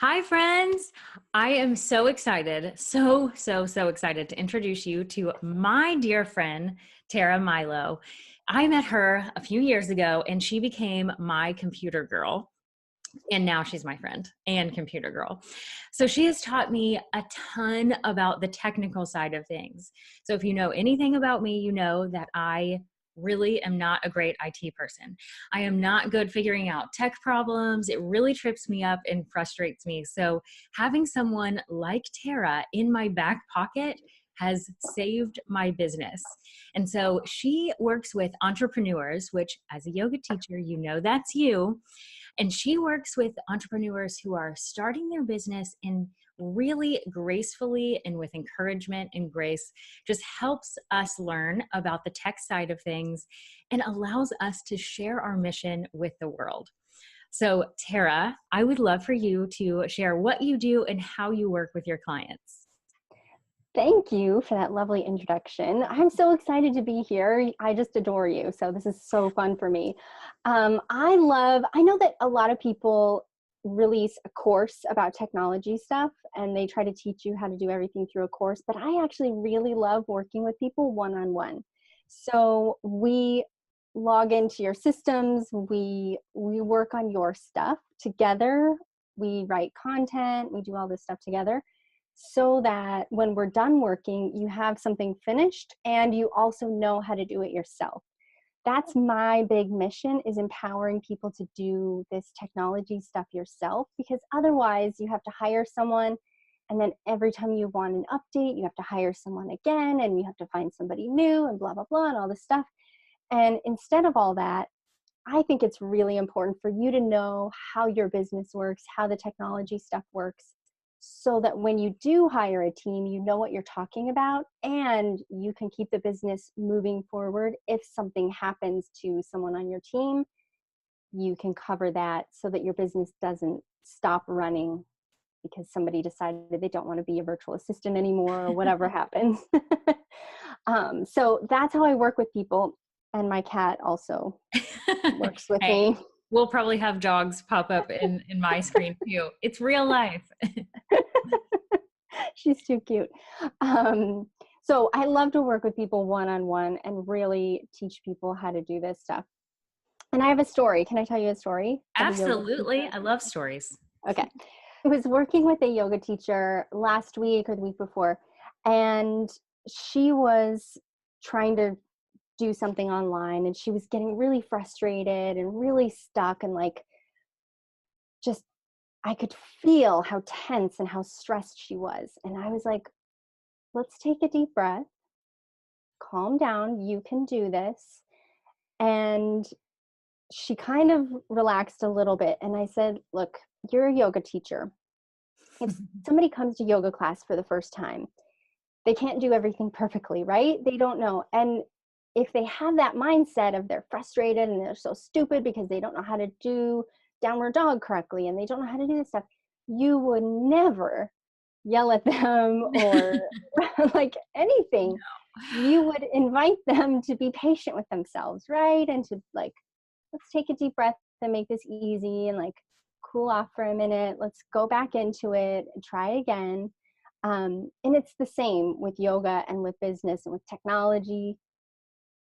Hi, friends. I am so excited, so excited to introduce you to my dear friend, Tara Milo. I met her a few years ago and she became my computer girl. And now she's my friend and computer girl. So she has taught me a ton about the technical side of things. So if you know anything about me, you know that I really am not a great IT person. I am not good figuring out tech problems. It really trips me up and frustrates me. So having someone like Tara in my back pocket has saved my business. And so she works with entrepreneurs, which as a yoga teacher, you know that's you. And she works with entrepreneurs who are starting their business and really gracefully and with encouragement and grace just helps us learn about the tech side of things and allows us to share our mission with the world. So, Tara, I would love for you to share what you do and how you work with your clients. Thank you for that lovely introduction. I'm so excited to be here. I just adore you. So this is so fun for me. I know that a lot of people release a course about technology stuff and they try to teach you how to do everything through a course, but I actually really love working with people one-on-one. So we log into your systems, we work on your stuff together, we write content, we do all this stuff together, so that when we're done working, you have something finished and you also know how to do it yourself. That's my big mission, is empowering people to do this technology stuff yourself, because otherwise you have to hire someone, and then every time you want an update, you have to hire someone again, and you have to find somebody new and blah, blah, blah, and all this stuff. And instead of all that, I think it's really important for you to know how your business works, how the technology stuff works, so that when you do hire a team, you know what you're talking about and you can keep the business moving forward. If something happens to someone on your team, you can cover that so that your business doesn't stop running because somebody decided they don't want to be a virtual assistant anymore or whatever happens. So that's how I work with people. And my cat also works with Hey, me. we'll probably have dogs pop up in my screen too. It's real life. She's too cute. So I love to work with people one-on-one and really teach people how to do this stuff. And I have a story. Can I tell you a story of a yoga Absolutely. teacher? I love stories. Okay. I was working with a yoga teacher last week or the week before, and she was trying to do something online and she was getting really frustrated and really stuck and like just I could feel how tense and how stressed she was. And I was like, let's take a deep breath, calm down, you can do this. And she kind of relaxed a little bit. And I said, look, you're a yoga teacher. If somebody comes to yoga class for the first time, they can't do everything perfectly, right? They don't know. And if they have that mindset of they're frustrated and they're so stupid because they don't know how to do downward dog correctly and they don't know how to do this stuff, you would never yell at them or like anything. You would invite them to be patient with themselves, right? And to like, let's take a deep breath and make this easy and like cool off for a minute. Let's go back into it and try again. And it's the same with yoga and with business and with technology.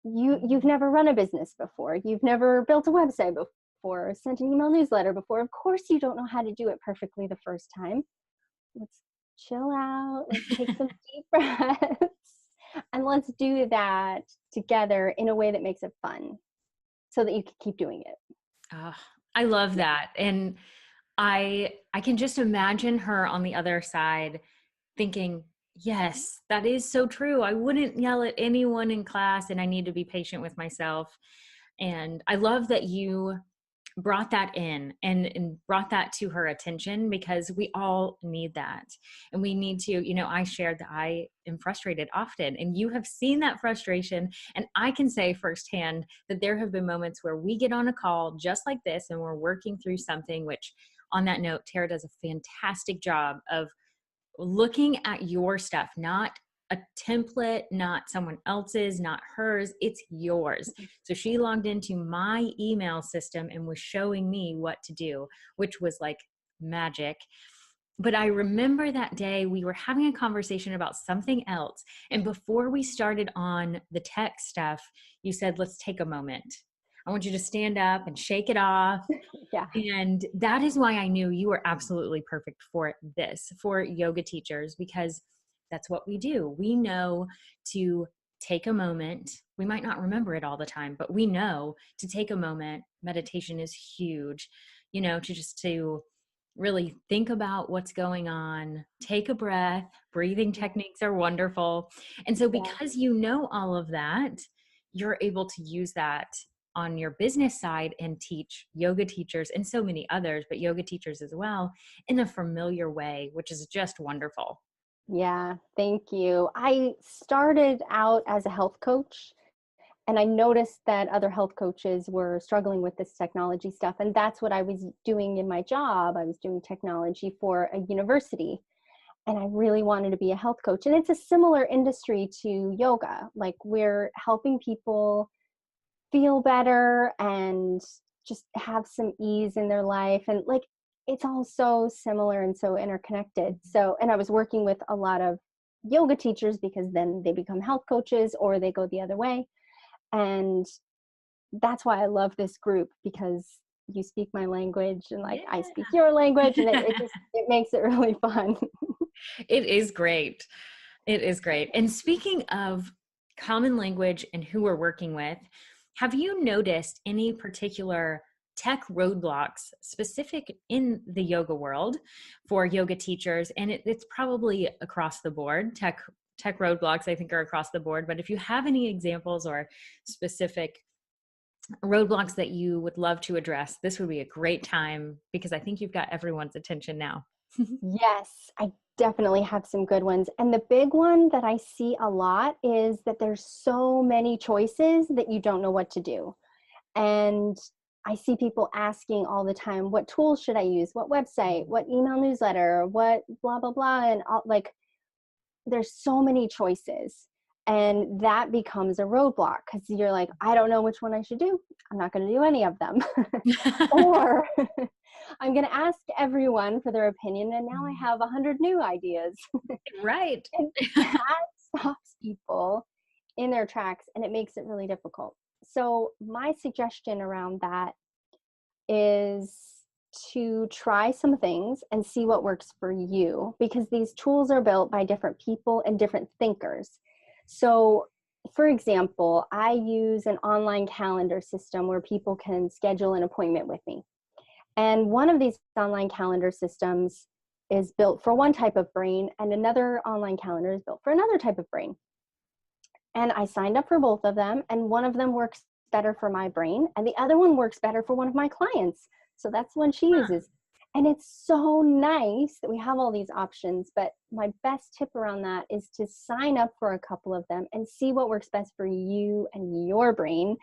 You've never run a business before. You've never built a website before, or sent an email newsletter before. Of course you don't know how to do it perfectly the first time. Let's chill out. Let's take some deep breaths. And let's do that together in a way that makes it fun so that you can keep doing it. Oh, I love that. And I can just imagine her on the other side thinking, yes, that is so true. I wouldn't yell at anyone in class and I need to be patient with myself. And I love that you brought that in and brought that to her attention, because we all need that. And we need to, I shared that I am frustrated often, and you have seen that frustration. And I can say firsthand that there have been moments where we get on a call just like this and we're working through something, which on that note, Tara does a fantastic job of looking at your stuff, not a template, not someone else's, not hers, it's yours. So she logged into my email system and was showing me what to do, which was like magic. But I remember that day we were having a conversation about something else. And before we started on the tech stuff, you said, let's take a moment. I want you to stand up and shake it off. Yeah. And that is why I knew you were absolutely perfect for this, for yoga teachers, because that's what we do. We know to take a moment. We might not remember it all the time, but we know to take a moment. Meditation is huge, to really think about what's going on, take a breath. Breathing Yeah. techniques are wonderful. And so Yeah. because you know all of that, you're able to use that on your business side and teach yoga teachers and so many others, but yoga teachers as well, in a familiar way, which is just wonderful. Yeah, thank you. I started out as a health coach, and I noticed that other health coaches were struggling with this technology stuff. And that's what I was doing in my job. I was doing technology for a university, and I really wanted to be a health coach. And it's a similar industry to yoga. Like, we're helping people feel better and just have some ease in their life. And like, it's all so similar and so interconnected. So, and I was working with a lot of yoga teachers because then they become health coaches or they go the other way. And that's why I love this group, because you speak my language and like I Yeah. speak your language, and it makes it really fun. It is great. It is great. And speaking of common language and who we're working with, have you noticed any particular tech roadblocks specific in the yoga world for yoga teachers? And it's probably across the board. Tech roadblocks, I think, are across the board. But if you have any examples or specific roadblocks that you would love to address, this would be a great time, because I think you've got everyone's attention now. Yes, I definitely have some good ones. And the big one that I see a lot is that there's so many choices that you don't know what to do. And I see people asking all the time, what tools should I use? What website? What email newsletter? What blah, blah, blah. And all, like, there's so many choices. And that becomes a roadblock because you're like, I don't know which one I should do. I'm not going to do any of them. Or I'm going to ask everyone for their opinion, and now I have 100 new ideas. Right. And that stops people in their tracks, and it makes it really difficult. So my suggestion around that is to try some things and see what works for you, because these tools are built by different people and different thinkers. So, for example, I use an online calendar system where people can schedule an appointment with me. And one of these online calendar systems is built for one type of brain, and another online calendar is built for another type of brain. And I signed up for both of them, and one of them works better for my brain, and the other one works better for one of my clients. So that's one she Huh. uses. And it's so nice that we have all these options. But my best tip around that is to sign up for a couple of them and see what works best for you and your brain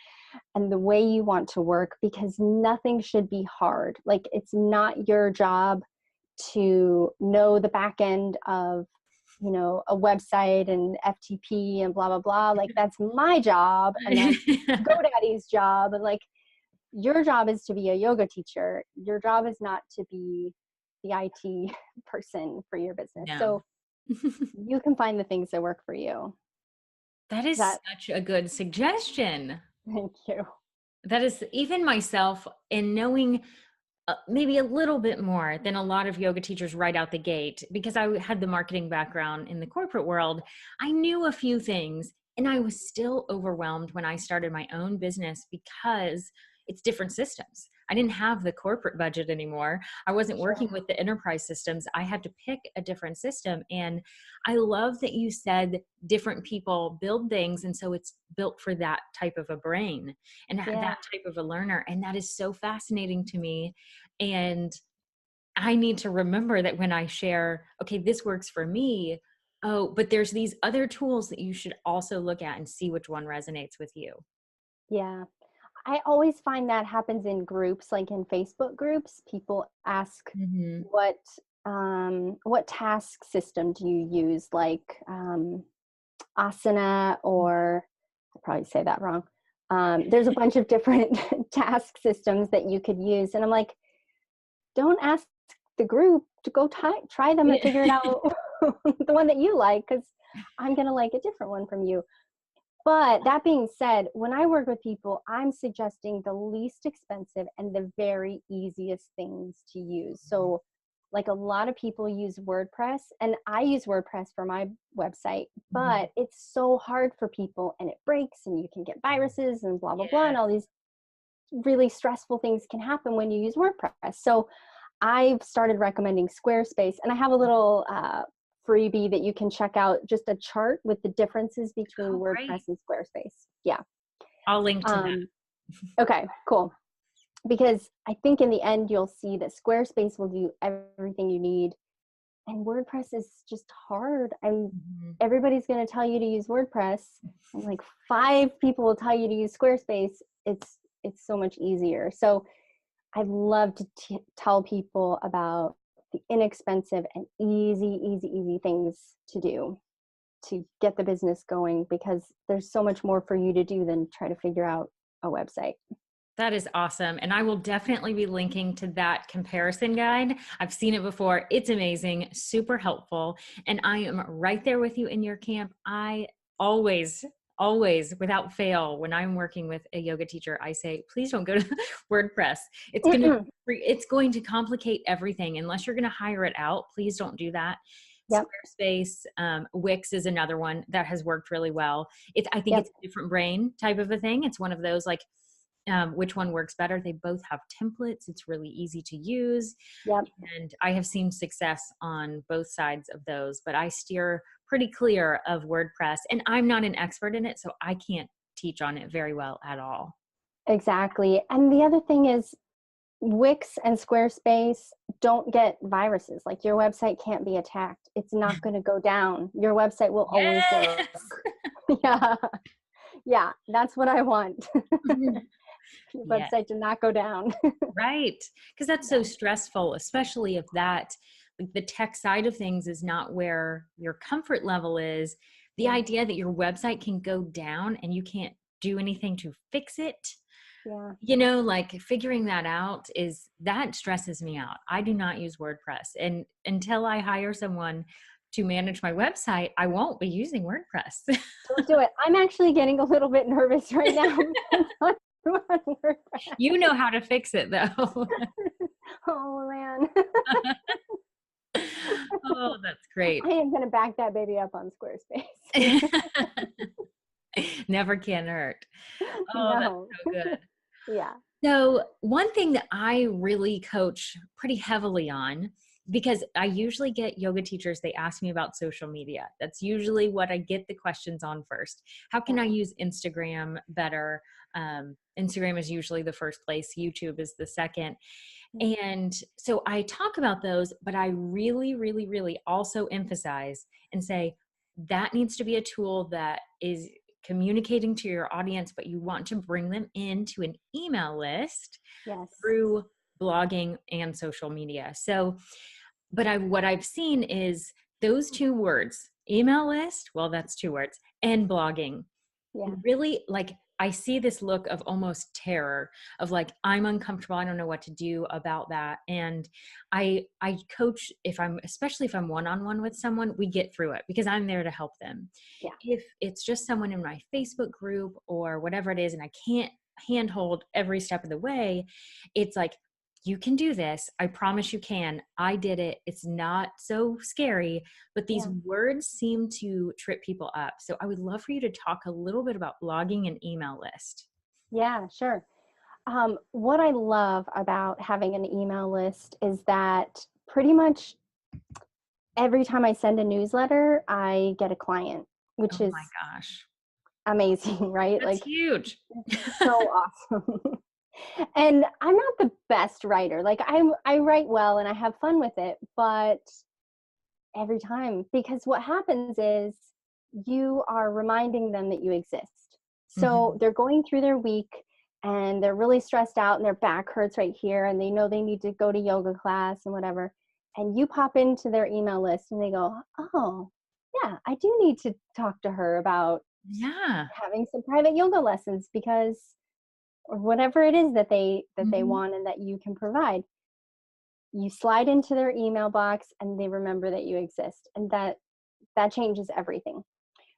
and the way you want to work, because nothing should be hard. Like, it's not your job to know the back end of, a website and FTP and blah, blah, blah. Like, that's my job, and that's GoDaddy's job. And like, your job is to be a yoga teacher. Your job is not to be the IT person for your business. No. So you can find the things that work for you. That is That, such a good suggestion. thank you. That is, even myself, in knowing maybe a little bit more than a lot of yoga teachers right out the gate, because I had the marketing background in the corporate world, I knew a few things, and I was still overwhelmed when I started my own business because it's different systems. I didn't have the corporate budget anymore. I wasn't working Sure. with the enterprise systems. I had to pick a different system. And I love that you said different people build things. And so it's built for that type of a brain and Yeah. that type of a learner. And that is so fascinating to me. And I need to remember that when I share, okay, this works for me. Oh, but there's these other tools that you should also look at and see which one resonates with you. Yeah. I always find that happens in groups, like in Facebook groups. People ask Mm-hmm. what task system do you use, like Asana, or I probably say that wrong. There's a bunch of different task systems that you could use, and I'm like, don't ask the group, to go try them and figure it out, the one that you like, because I'm going to like a different one from you. But that being said, when I work with people, I'm suggesting the least expensive and the very easiest things to use. So like a lot of people use WordPress, and I use WordPress for my website, but it's so hard for people and it breaks and you can get viruses and blah, blah, blah. Yeah. And all these really stressful things can happen when you use WordPress. So I've started recommending Squarespace, and I have a little freebie that you can check out, just a chart with the differences between Oh, WordPress great. and Squarespace. Yeah. I'll link to that. Okay, cool. Because I think in the end, you'll see that Squarespace will do everything you need. And WordPress is just hard. And Mhm. everybody's going to tell you to use WordPress. And like 5 people will tell you to use Squarespace. It's so much easier. So I love to tell people about the inexpensive and easy things to do to get the business going, because there's so much more for you to do than try to figure out a website. That is awesome. And I will definitely be linking to that comparison guide. I've seen it before. It's amazing, super helpful. And I am right there with you in your camp. I always, without fail, when I'm working with a yoga teacher, I say, please don't go to WordPress. It's going to complicate everything. Unless you're going to hire it out, please don't do that. Yep. Squarespace, Wix is another one that has worked really well. I think Yep. it's a different brain type of a thing. It's one of those like, which one works better. They both have templates. It's really easy to use. Yep. And I have seen success on both sides of those, but I steer pretty clear of WordPress, and I'm not an expert in it, so I can't teach on it very well at all. Exactly. And the other thing is, Wix and Squarespace don't get viruses. Like, your website can't be attacked. It's not going to go down. Your website will always work. Yes. Yeah. Yeah. That's what I want. Your Yeah. website to not go down. Right. Because that's so stressful, especially if like the tech side of things is not where your comfort level is. The Yeah. idea that your website can go down and you can't do anything to fix it, Yeah. like figuring that out that stresses me out. I do not use WordPress. And until I hire someone to manage my website, I won't be using WordPress. Don't do it. I'm actually getting a little bit nervous right now. You know how to fix it though. Oh man. Oh, that's great. I am going to back that baby up on Squarespace. Never can hurt. Oh, that's No. so good. Yeah. So, one thing that I really coach pretty heavily on, because I usually get yoga teachers, they ask me about social media. That's usually what I get the questions on first. How can I use Instagram better? Instagram is usually the first place, YouTube is the second. And so I talk about those, but I really also emphasize and say that needs to be a tool that is communicating to your audience, but you want to bring them into an email list Yes. through blogging and social media. So, what I've seen is those 2 words, email list, well, that's 2 words, and blogging. Yeah. Really, like, I see this look of almost terror of like, I'm uncomfortable. I don't know what to do about that. And I coach, especially if I'm one-on-one with someone, we get through it because I'm there to help them. Yeah. If it's just someone in my Facebook group or whatever it is, and I can't handhold every step of the way, it's like, you can do this. I promise you can. I did it. It's not so scary, but these Yeah. words seem to trip people up. So I would love for you to talk a little bit about blogging and email list. Yeah, sure. What I love about having an email list is that pretty much every time I send a newsletter, I get a client, which Oh is my gosh. amazing, right? That's Like, huge. so awesome. And I'm not the best writer. Like, I write well and I have fun with it, but every time, because what happens is you are reminding them that you exist. So Mhm. they're going through their week and they're really stressed out and their back hurts right here and they know they need to go to yoga class and whatever. And you pop into their email list and they go, oh, yeah, I do need to talk to her about Yeah. having some private yoga lessons, because or whatever it is that they Mhm. want and that you can provide. You slide into their email box and they remember that you exist. And that changes everything.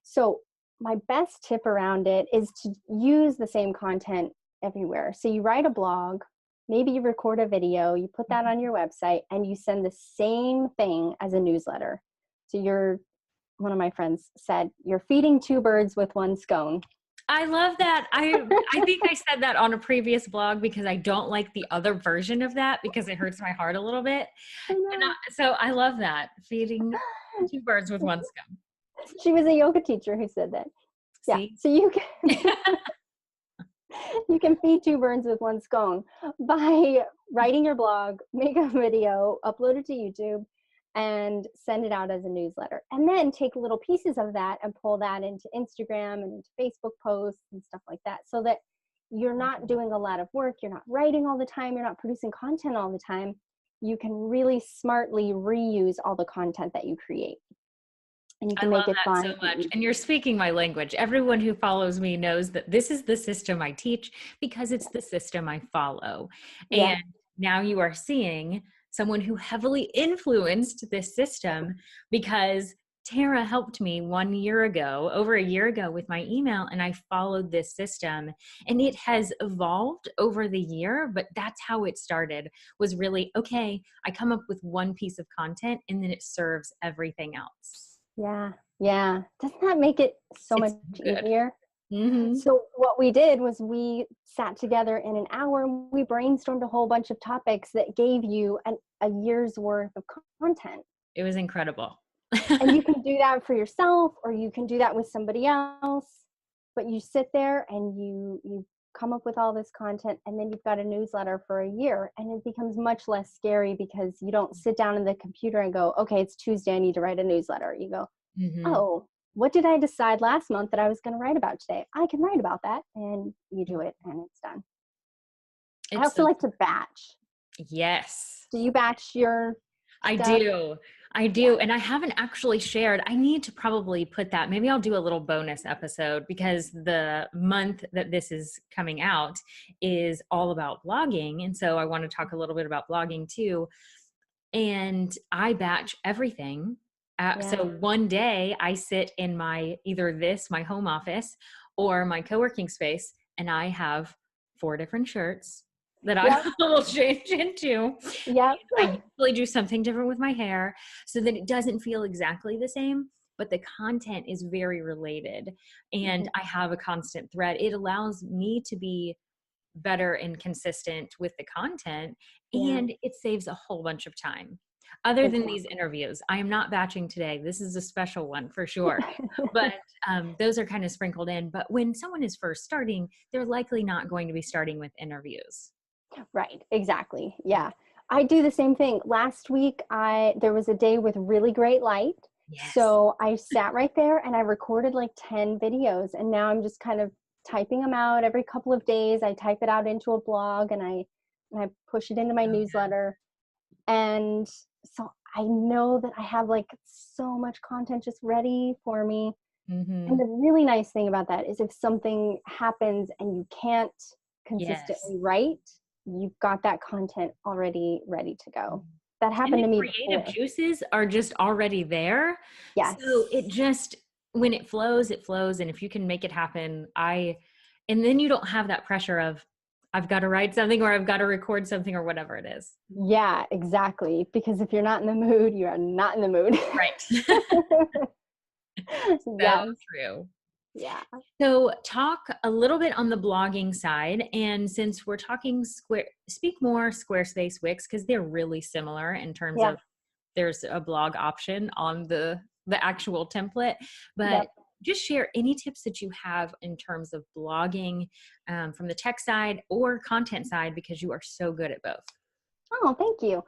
So my best tip around it is to use the same content everywhere. So you write a blog, maybe you record a video, you put that on your website, and you send the same thing as a newsletter. So one of my friends said, you're feeding two birds with one scone. I love that. I think I said that on a previous blog because I don't like the other version of that because it hurts my heart a little bit. I know. So I love that. Feeding two birds with one stone. She was a yoga teacher who said that. Yeah. See? So you can feed two birds with one scone by writing your blog, make a video, upload it to YouTube, and send it out as a newsletter. And then take little pieces of that and pull that into Instagram and into Facebook posts and stuff like that, so that you're not doing a lot of work, you're not writing all the time, you're not producing content all the time. You can really smartly reuse all the content that you create. And you can make it fun. I love that so much. And you're speaking my language. Everyone who follows me knows that this is the system I teach because it's the system I follow. Yeah. And now you are seeing someone who heavily influenced this system because Tara helped me over a year ago with my email, and I followed this system, and it has evolved over the year, but that's how it started, was really, okay, I come up with one piece of content and then it serves everything else. Yeah. Yeah. Doesn't that make it so much easier? Mm-hmm. So what we did was we sat together in an hour and we brainstormed a whole bunch of topics that gave you a year's worth of content. It was incredible. And you can do that for yourself, or you can do that with somebody else, but you sit there and you come up with all this content, and then you've got a newsletter for a year, and it becomes much less scary because you don't sit down in the computer and go, okay, it's Tuesday, I need to write a newsletter. You go, oh, what did I decide last month that I was going to write about today? I can write about that, and you do it and it's done. I also like to batch. Yes. Do you batch your stuff? I do. And I haven't actually shared. I need to probably put that. Maybe I'll do a little bonus episode because the month that this is coming out is all about blogging. And so I want to talk a little bit about blogging too. And I batch everything. So one day I sit in my home office or my co-working space, and I have 4 different shirts that I will change into. Yep. I usually do something different with my hair so that it doesn't feel exactly the same, but the content is very related. And I have a constant thread. It allows me to be better and consistent with the content, and it saves a whole bunch of time. Other than these interviews, I am not batching today. This is a special one for sure. But those are kind of sprinkled in. But when someone is first starting, they're likely not going to be starting with interviews. Right. Exactly. Yeah. I do the same thing. Last week, there was a day with really great light. Yes. So I sat right there and I recorded like 10 videos, and now I'm just kind of typing them out every couple of days. I type it out into a blog and I push it into my newsletter. And so I know that I have like so much content just ready for me. And the really nice thing about that is if something happens and you can't consistently write, you've got that content already ready to go. That happened to me creative before. Juices are just already there. Yes. So it just, when it flows, it flows. And if you can make it happen, and then you don't have that pressure of, I've got to write something or I've got to record something or whatever it is. Yeah, exactly. Because if you're not in the mood, you are not in the mood. Right. So true. Yeah. So talk a little bit on the blogging side. And since we're talking Speak More, Squarespace, Wix, because they're really similar in terms of there's a blog option on the actual template, but just share any tips that you have in terms of blogging from the tech side or content side, because you are so good at both. Oh, thank you.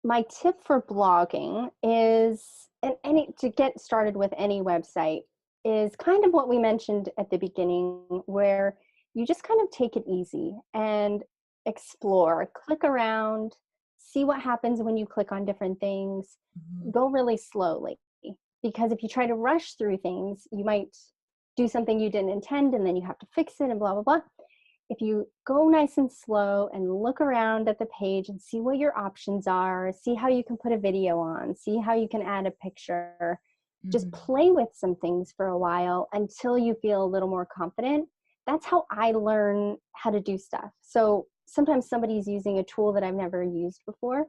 My tip for blogging is, to get started with any website, is kind of what we mentioned at the beginning, where you just kind of take it easy and explore, click around, see what happens when you click on different things. Go really slowly, because if you try to rush through things, you might do something you didn't intend and then you have to fix it and blah, blah, blah. if you go nice and slow and look around at the page and see what your options are, see how you can put a video on, see how you can add a picture, just Mhm. play with some things for a while until you feel a little more confident. That's how I learn how to do stuff. So sometimes somebody's using a tool that I've never used before.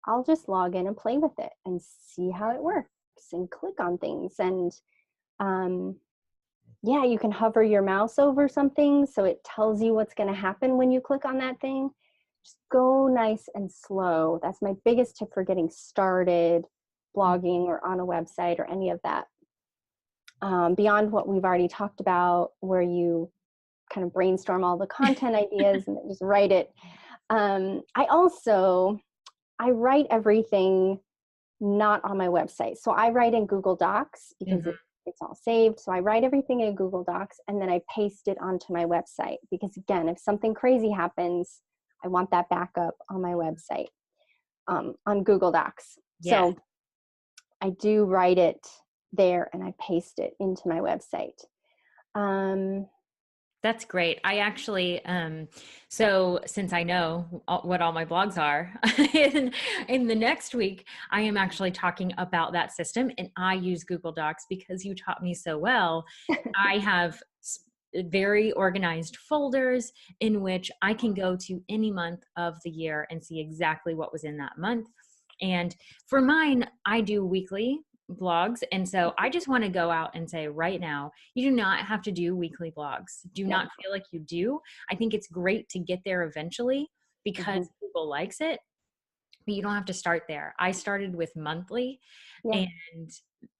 I'll just log in and play with it and see how it works and click on things. And um, yeah, you can hover your mouse over something so it tells you what's going to happen when you click on that thing. Just go nice and slow. That's my biggest tip for getting started blogging or on a website or any of that. Beyond what we've already talked about, where you kind of brainstorm all the content ideas and then just write it. I write everything not on my website. So I write in Google Docs because Mhm. it's all saved. So I write everything in Google Docs and then I paste it onto my website because, again, if something crazy happens, I want that backup on my website, on Google Docs. Yes. So I do write it there and I paste it into my website. Um, That's great. I actually, so since I know what all my blogs are, in the next week, I am actually talking about that system, and I use Google Docs because you taught me so well. I have very organized folders in which I can go to any month of the year and see exactly what was in that month. And for mine, I do weekly blogs. And so I just want to go out and say right now, you do not have to do weekly blogs. Do yeah. not feel like you do. I think it's great to get there eventually Mm-hmm. because Google likes it, but you don't have to start there. I started with monthly, Yeah,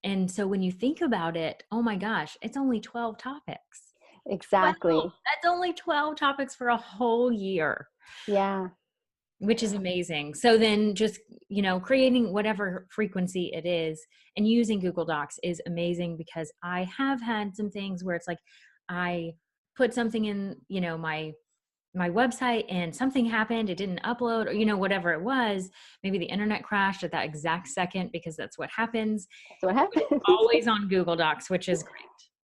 and so when you think about it, oh my gosh, it's only 12 topics. 12. exactly. That's only 12 topics for a whole year, Yeah. which is amazing. So then just, creating whatever frequency it is and using Google Docs is amazing because I have had some things where it's like I put something in, my website and something happened, it didn't upload, or whatever it was. Maybe the internet crashed at that exact second because that's what happens. That's what But it's happens. always on Google Docs, which is great.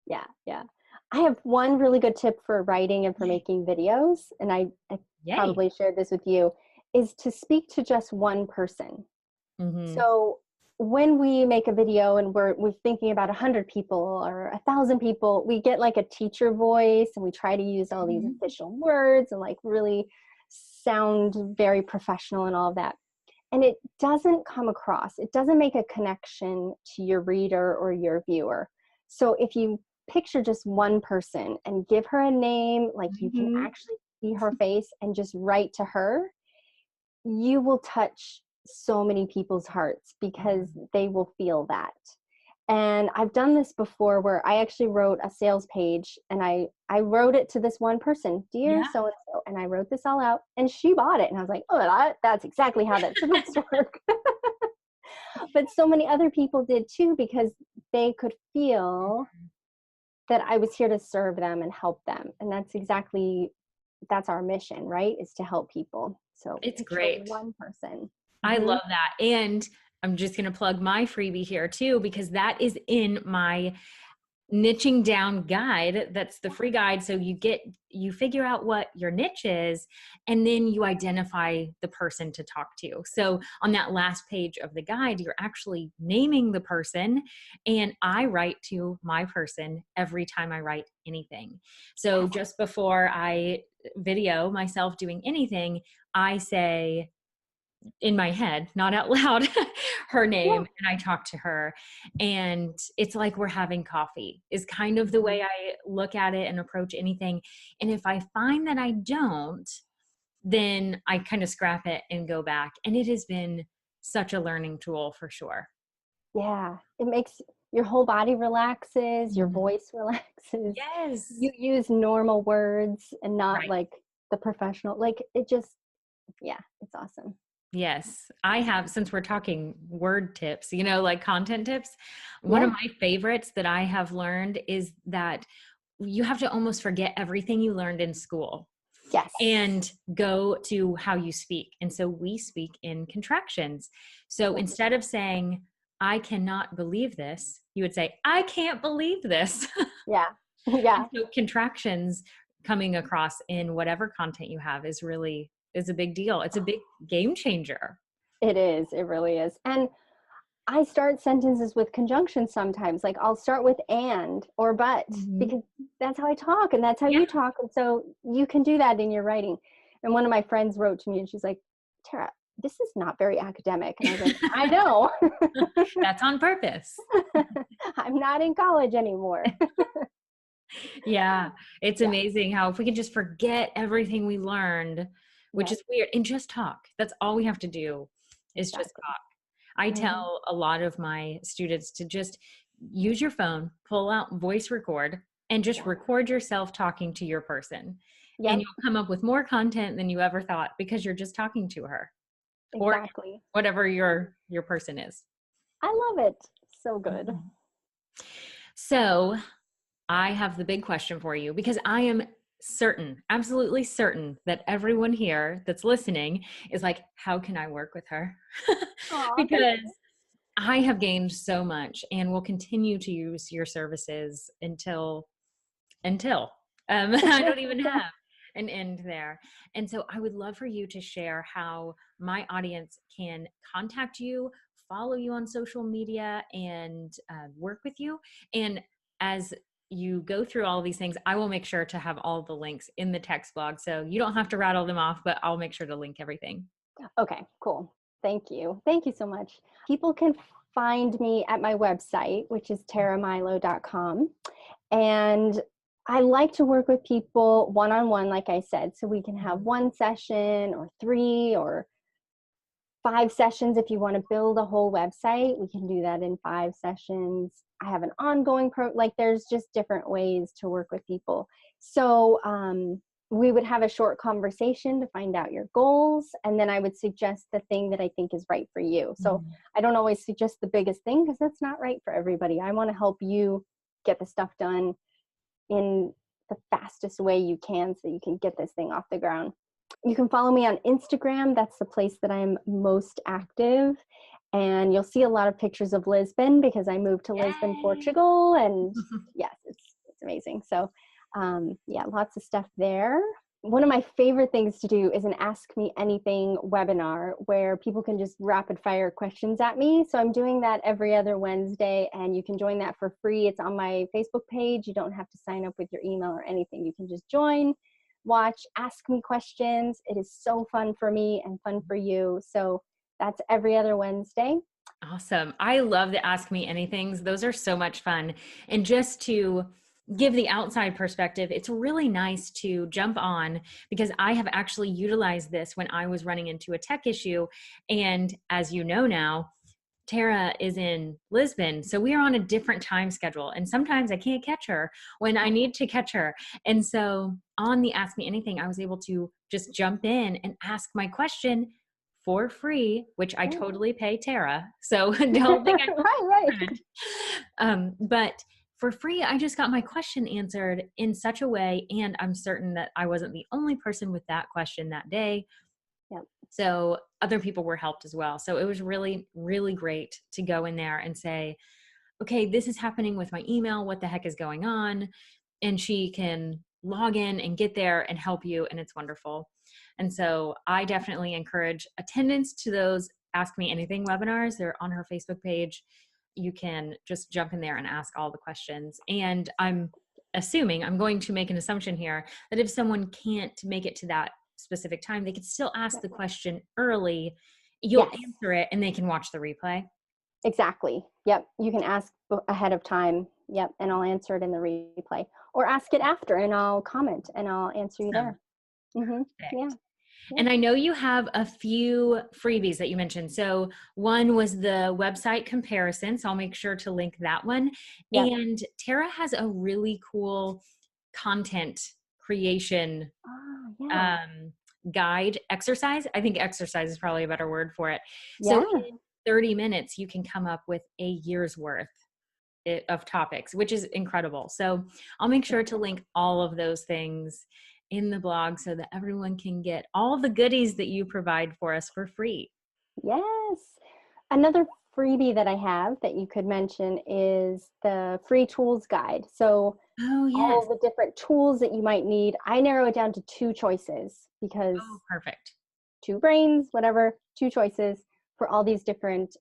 Yeah, yeah. I have one really good tip for writing and for making videos, and I Yay. probably shared this with you, is to speak to just one person. Mm-hmm. So when we make a video and we're thinking about 100 people or 1,000 people, we get like a teacher voice and we try to use all these Mm-hmm. official words and like really sound very professional and all of that. And it doesn't come across, it doesn't make a connection to your reader or your viewer. So if you picture just one person and give her a name, like you can Mm-hmm. actually see her face and just write to her, you will touch so many people's hearts because they will feel that. And I've done this before where I actually wrote a sales page and I wrote it to this one person, dear Yeah. so and so, and I wrote this all out and she bought it. And I was like, oh, that's exactly how that's supposed to work. But so many other people did too because they could feel that I was here to serve them and help them. And that's our mission, right? Is to help people. So It's picture great. one person. I Mm-hmm. love that. And I'm just going to plug my freebie here too, because that is in my niching down guide. That's the free guide. So you figure out what your niche is, and then you identify the person to talk to. So on that last page of the guide, you're actually naming the person, and I write to my person every time I write anything. So Yes. just before I video myself doing anything, I say in my head, not out loud, her Yeah. name, and I talk to her. And it's like we're having coffee, is kind of the Mm-hmm. way I look at it and approach anything. And if I find that I don't, then I kind of scrap it and go back. And it has been such a learning tool for sure. Yeah, it makes your whole body relaxes, your Mhm. voice relaxes. Yes. You use normal words and not Right. like the professional. Like it just, yeah, it's awesome. Yes, I have, since we're talking word tips, like content tips, one of Yeah. my favorites that I have learned is that you have to almost forget everything you learned in school Yes. and go to how you speak. And so we speak in contractions. So Yeah. instead of saying, I cannot believe this, you would say, I can't believe this. Yeah. Yeah. And so contractions coming across in whatever content you have is a big deal. It's a big game changer. It is. It really is. And I start sentences with conjunctions sometimes. Like I'll start with and or but, Mhm. because that's how I talk and that's how Yeah, you talk. And so you can do that in your writing. And one of my friends wrote to me and she's like, Tara, this is not very academic. And I was like, I know. that's on purpose. I'm not in college anymore. Yeah, it's Yeah, amazing how if we can just forget everything we learned, which yeah, is weird, and just talk. That's all we have to do is just exactly. talk. I Hmm. tell a lot of my students to just use your phone, pull out voice record, and just Yeah. record yourself talking to your person. And Yep, you'll come up with more content than you ever thought because you're just talking to her or exactly. whatever your person is. I love it. So good. Mhm. So I have the big question for you because I am certain, absolutely certain that everyone here that's listening is like, how can I work with her? Oh, thank Because you. I have gained so much and will continue to use your services until I don't even have an end there. And so I would love for you to share how my audience can contact you, follow you on social media, and work with you. And as you go through all of these things, I will make sure to have all the links in the text blog. So you don't have to rattle them off, but I'll make sure to link everything. Okay, cool. Thank you. Thank you so much. People can find me at my website, which is taramilo.com. And I like to work with people one on one, like I said, so we can have one session or three or 5 sessions. If you want to build a whole website, we can do that in 5 sessions. I have an ongoing like there's just different ways to work with people. So we would have a short conversation to find out your goals, and then I would suggest the thing that I think is right for you. So Mhm. I don't always suggest the biggest thing because that's not right for everybody. I want to help you get the stuff done in the fastest way you can so you can get this thing off the ground. You can follow me on Instagram. That's the place that I'm most active. And you'll see a lot of pictures of Lisbon because I moved to Lisbon, Yay. Portugal. And yes, it's amazing. So yeah, lots of stuff there. One of my favorite things to do is an Ask Me Anything webinar where people can just rapid fire questions at me. So I'm doing that every other Wednesday, and you can join that for free. It's on my Facebook page. You don't have to sign up with your email or anything. You can just join, watch, ask me questions. It is so fun for me and fun for you. So that's every other Wednesday. Awesome. I love the Ask Me Anythings. Those are so much fun. And just to give the outside perspective, it's really nice to jump on because I have actually utilized this when I was running into a tech issue. And as you know now, Tara is in Lisbon. So we are on a different time schedule. And sometimes I can't catch her when I need to catch her. And so on the Ask Me Anything, I was able to just jump in and ask my question for free, which I Yeah. totally pay Tara. So don't think Right, right. but for free, I just got my question answered in such a way. And I'm certain that I wasn't the only person with that question that day. Yep. So other people were helped as well. So it was really, really great to go in there and say, okay, this is happening with my email. What the heck is going on? And she can log in and get there and help you. And it's wonderful. And so I definitely encourage attendance to those Ask Me Anything webinars. They're on her Facebook page. You can just jump in there and ask all the questions. And I'm assuming, I'm going to make an assumption here, that if someone can't make it to that specific time, they could still ask Yep. the question early. You'll Yes. answer it and they can watch the replay. Exactly. Yep. You can ask ahead of time. Yep. And I'll answer it in the replay, or ask it after and I'll comment and I'll answer you Awesome. there. Mm-hmm. Yeah. Perfect. Yeah. And I know you have a few freebies that you mentioned. So one was the website comparison. So I'll make sure to link that one. Yep. And Tara has a really cool content creation Oh, yeah. um, guide exercise. I think exercise is probably a better word for it. So Yeah. in 30 minutes, you can come up with a year's worth of topics, which is incredible. So I'll make sure to link all of those things in the blog so that everyone can get all the goodies that you provide for us for free. Yes. Another freebie that I have that you could mention is the free tools guide. So Oh, all yes. the different tools that you might need, I narrow it down to two choices because Oh, perfect. two brains, whatever, two choices for all these different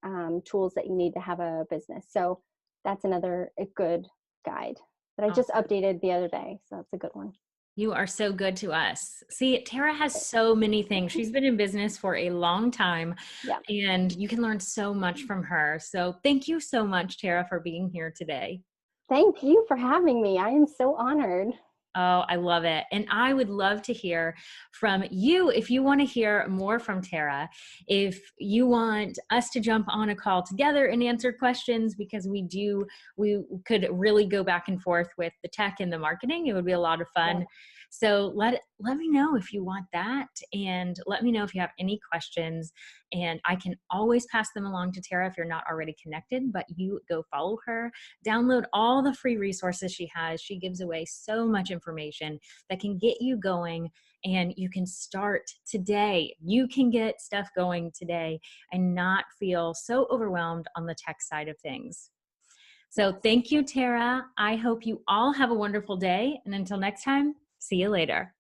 tools that you need to have a business. So that's another a good guide that I just Awesome. updated the other day. So that's a good one. You are so good to us. See, Tara has so many things. She's been in business for a long time, Yeah. and you can learn so much from her. So thank you so much, Tara, for being here today. Thank you for having me. I am so honored. Oh, I love it. And I would love to hear from you if you want to hear more from Tara, if you want us to jump on a call together and answer questions, because we could really go back and forth with the tech and the marketing. It would be a lot of Yeah. fun. So let me know if you want that, and let me know if you have any questions, and I can always pass them along to Tara if you're not already connected, but you go follow her. Download all the free resources she has. She gives away so much information that can get you going, and you can start today. You can get stuff going today and not feel so overwhelmed on the tech side of things. So Yes. thank you, Tara. I hope you all have a wonderful day. And until next time, see you later.